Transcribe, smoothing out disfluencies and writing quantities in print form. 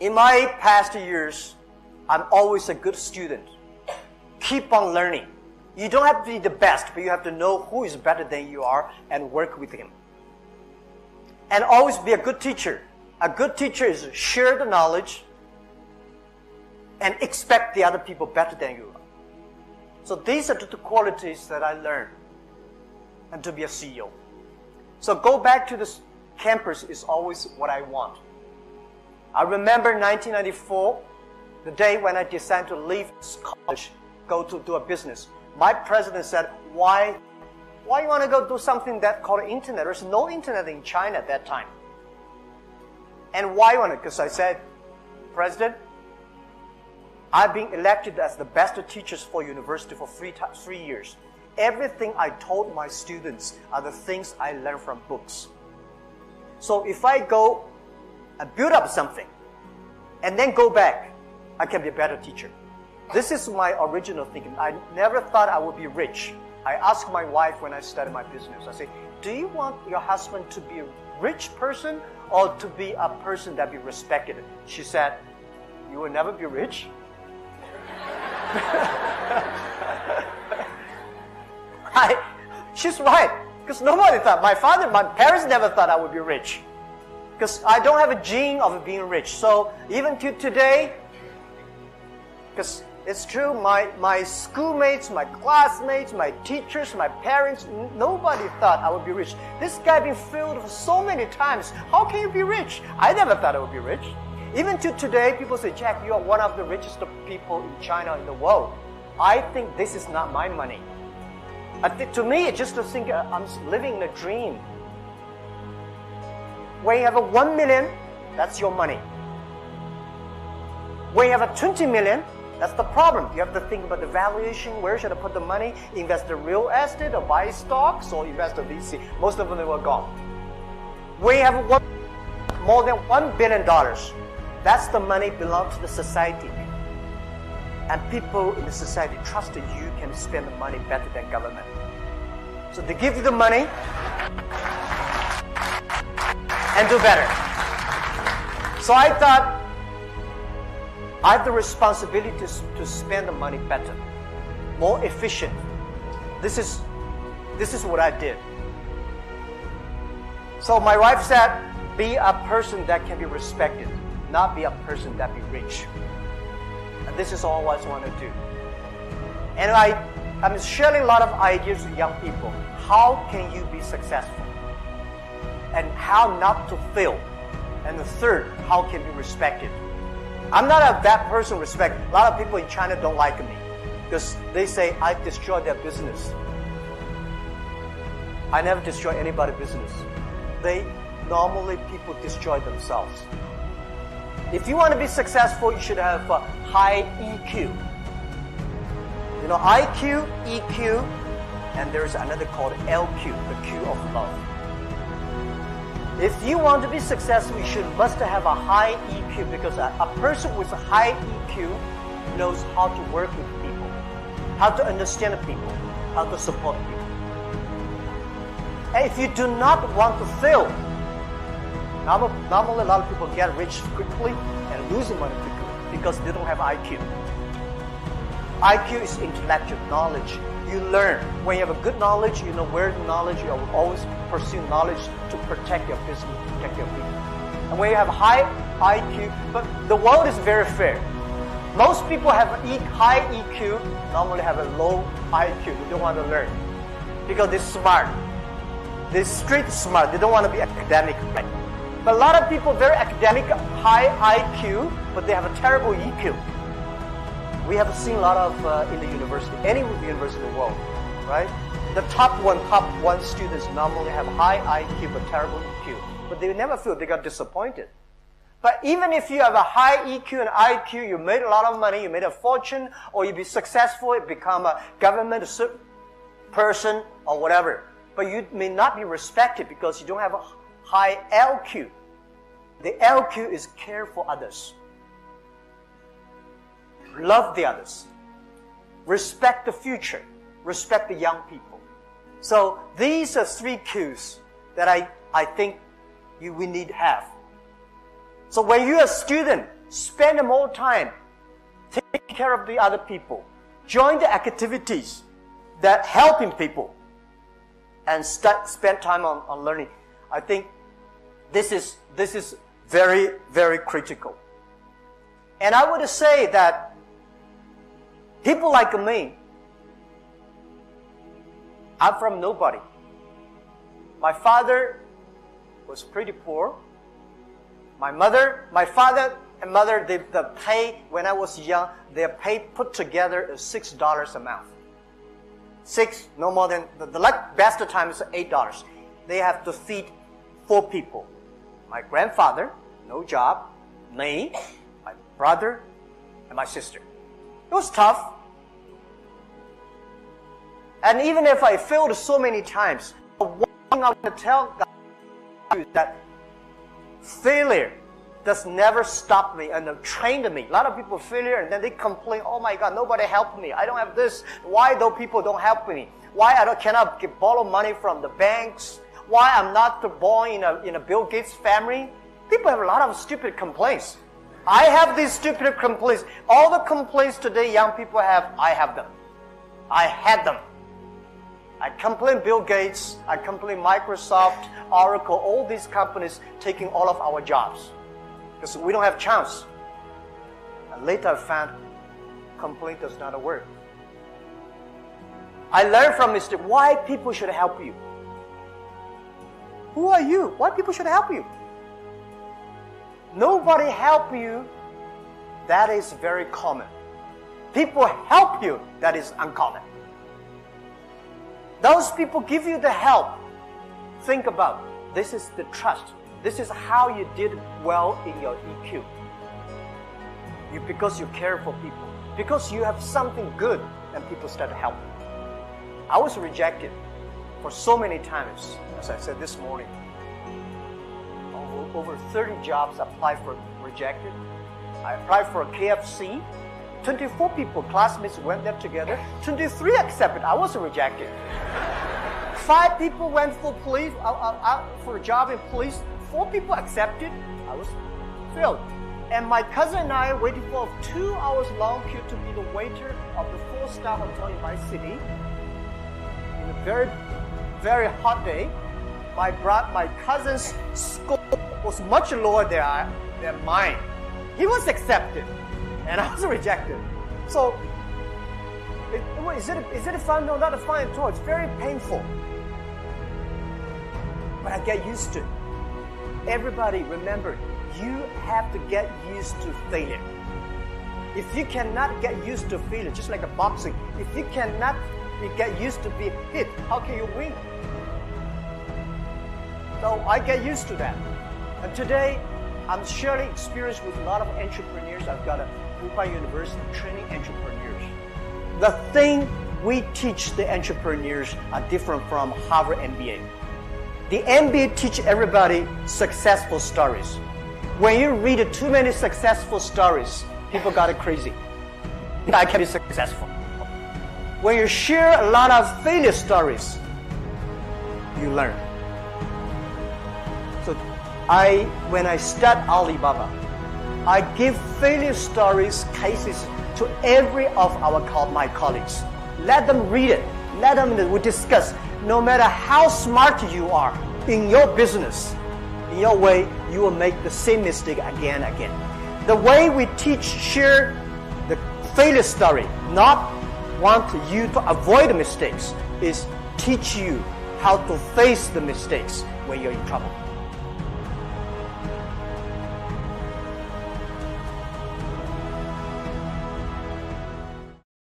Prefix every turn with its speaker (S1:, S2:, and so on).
S1: In my past years, I'm always a good student. Keep on learning. You don't have to be the best, but you have to know who is better than you are and work with him. And always be a good teacher. A good teacher is share the knowledge and expect the other people better than you are. So these are the two qualities that I learned and to be a CEO. So go back to this campus is always what I want. I remember 1994, the day when I decided to leave college, go to do a business. My president said, why you want to go do something that called internet? There's no internet in China at that time. And why you want to? Because I said, President, I've been elected as the best teachers for university for 3 years. Everything I told my students are the things I learned from books. So if I go and build up something and then go back, I can be a better teacher. This is my original thinking. I never thought I would be rich. I asked my wife when I started my business, I say, do you want your husband to be a rich person or to be a person that be respected? She said, you will never be rich. She's right. Because nobody thought, my parents never thought I would be rich. Because I don't have a gene of being rich. So even to today, because it's true, my schoolmates, my classmates, my teachers, my parents, nobody thought I would be rich. This guy been failed so many times. How can you be rich? I never thought I would be rich. Even to today, people say, Jack, you are one of the richest people in China, in the world. I think this is not my money. To me, it's just to think I'm living in a dream. When you have a 1 million, that's your money. When you have a 20 million, that's the problem. You have to think about the valuation. Where should I put the money? Invest in real estate or buy stocks or invest in VC. Most of them were gone. When you have more than $1 billion, that's the money belongs to the society. And people in the society trust that you can spend the money better than government. So they give you the money and do better. So I thought I have the responsibility to spend the money better, more efficient. This is what I did. So my wife said, be a person that can be respected, not be a person that be rich. And this is all I want to do. And I'm sharing a lot of ideas with young people. How can you be successful? And how not to fail. And the third, how can you be respected? I'm not a bad person respect. A lot of people in China don't like me because they say I destroy their business. I never destroy anybody's business. Normally people destroy themselves. If you want to be successful, you should have a high EQ. You know, IQ, EQ, and there's another called LQ, the Q of love. If you want to be successful, you must have a high EQ because a person with a high EQ knows how to work with people, how to understand people, how to support people. And if you do not want to fail, normally a lot of people get rich quickly and lose money quickly because they don't have IQ. IQ is intellectual knowledge. You learn. When you have a good knowledge, you know where the knowledge, you will always pursue knowledge to protect your business, protect your people. And when you have high IQ, but the world is very fair. Most people have high EQ, normally have a low IQ. They don't want to learn because they're smart. They're street smart. They don't want to be academic. Right? But a lot of people very academic, high IQ, but they have a terrible EQ. We have seen a lot of in the university, any university in the world, right? The top one students normally have high IQ but terrible EQ. But they never feel they got disappointed. But even if you have a high EQ and IQ, you made a lot of money, you made a fortune, or you be successful, you become a government person or whatever. But you may not be respected because you don't have a high LQ. The LQ is care for others. Love the others. Respect the future. Respect the young people. So these are 3 Qs that I think we need to have. So when you're a student, spend more time taking care of the other people. Join the activities that helping people. And spend time on learning. I think this is very, very critical. And I would say that people like me, I'm from nobody. My father was pretty poor. My father and mother, the pay when I was young, their pay put together is $6 a month. No more than, the best time is $8. They have to feed 4 people. My grandfather, no job, me, my brother, and my sister. It was tough. And even if I failed so many times, one thing I want to tell God is that failure does never stop me and trained me. A lot of people failure and then they complain, oh my God, nobody helped me. I don't have this. Why those people don't help me? Why I cannot borrow money from the banks? Why I'm not born in a Bill Gates family? People have a lot of stupid complaints. I have these stupid complaints. All the complaints today young people have, I have them. I had them. I complain Bill Gates, I complain Microsoft, Oracle, all these companies taking all of our jobs. Because we don't have chance. And later I found complaint does not work. I learned from mistake why people should help you. Who are you? Why people should help you? Nobody help you. That is very common. People help you. That is uncommon. Those people give you the help. Think about, this is the trust. This is how you did well in your EQ. Because you care for people. Because you have something good and people start to help you. I was rejected for so many times, as I said this morning. Over 30 jobs applied for, rejected. I applied for a KFC. 24 people, classmates went there together. 23 accepted. I was rejected. 5 people went for police, for a job in police. 4 people accepted. I was failed. And my cousin and I waited for a 2 hours long queue to be the waiter of the 4-star hotel in my city. In a very, very hot day. My cousin's score was much lower than mine. He was accepted. And I was rejected. So, is it fun? No, not fun at all. It's very painful. But I get used to it. Everybody, remember, you have to get used to failure. If you cannot get used to failure, just like a boxing, if you cannot get used to being hit, how can you win? So I get used to that. And today, I'm surely experienced with a lot of entrepreneurs. I've got a WolBank University training entrepreneurs. The thing we teach the entrepreneurs are different from Harvard MBA. The MBA teach everybody successful stories. When you read too many successful stories, people got it crazy. I can be successful. When you share a lot of failure stories, you learn. So when I start Alibaba, I give failure stories, cases to every of my colleagues. Let them read it. Let them we discuss. No matter how smart you are in your business, in your way, you will make the same mistake again and again. The way we share the failure story, not want you to avoid the mistakes, is teach you how to face the mistakes when you're in trouble.